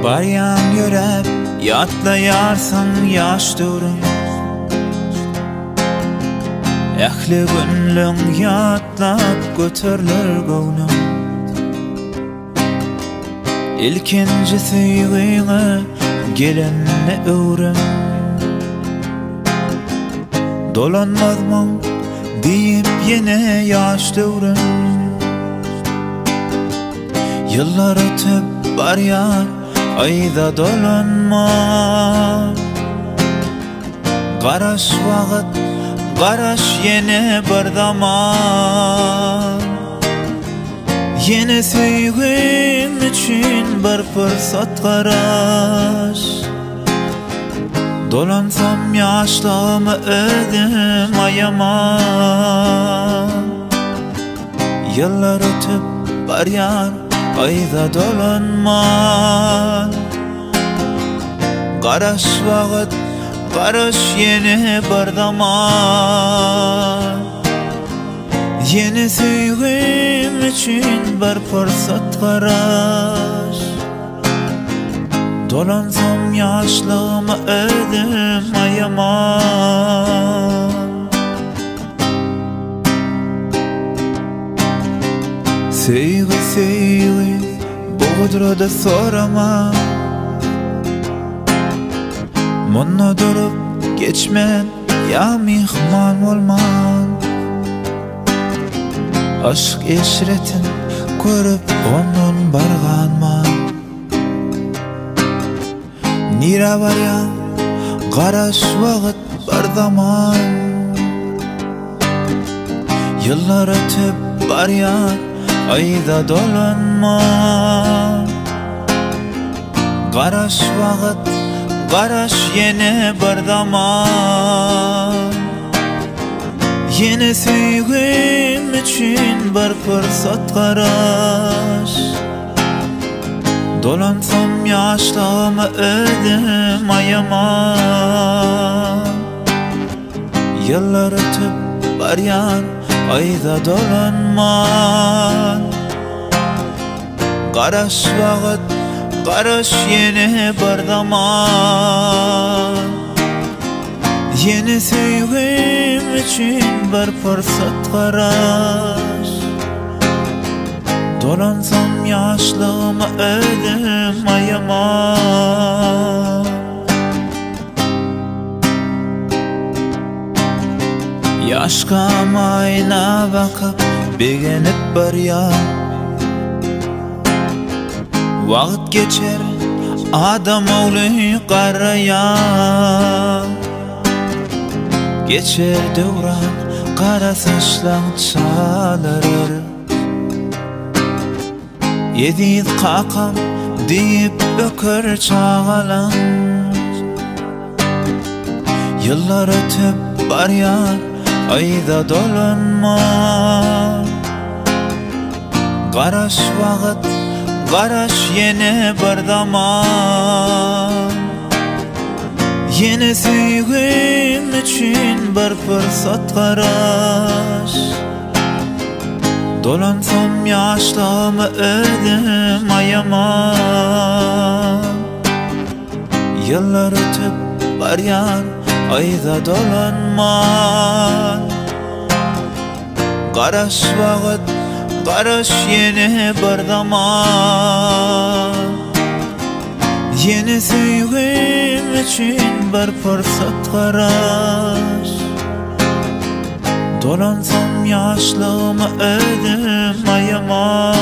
Baryan yörep yatlayarsan yaş döwrüň. Ähli günlüň yatlap göterilir göwnüň. İlkinji süýgüňe gelenni öwrüm. Dolanmazmyň diýip ýene yaş döwrüm. Yıllar ötüp barýar ayda dolanma. Garaş wagt, garaş ýene bir zaman. Ýene süýgüm üçin bir pyrsat garaş. Dolansam ýaşlygymy özüm aýaman. Yıllar ötüp barýar ayda dolanma. Garaş wagt, garaş ýene bir zaman. Ýene süýgüm üçin bir pyrsat garaş. Dolansam ýaşlygymy özüm aýaman. Süýgü süýgü boğdurada sorama. Munna durup geçmen ya mihman bolman. Aşk eşretin görüp ondan barganman. Nira barya garaş wagt bir zaman. Yıllar ötüp barýar ayda dolanma. Garaş wagt, garaş ýene bir zaman. Ýene süýgüm üçin bir pyrsat garaş. Dolansam ýaşlygymy özüm aýaman. Yıllar ötüp barýar ayda dolanma. Garaş wagt, garaş ýene bir zaman. Ýene süýgüm üçin bir pyrsat garaş. Dolansam ýaşlygymy özüm aýaman. Ýaşka maýna bakyp begenip barýar. Wagt geçer adam ogly garaýar. Geçer döwran gara saçlaň çalar. Yediz kakam diýip ökür çağalan. Yıllar ötüp barýar ayda dolanma. Garaş wagt, garaş ýene bir zaman. Ýene süýgüm üçin bir pyrsat garaş. Dolansam ýaşlygymy özüm aýaman. Yıllar ötüp barýar ayda dolanma. Garaş wagt, garaş ýene bir zaman. Ýene süýgüm üçin bir pyrsat garaş. Dolansam ýaşlygymy özüm aýaman.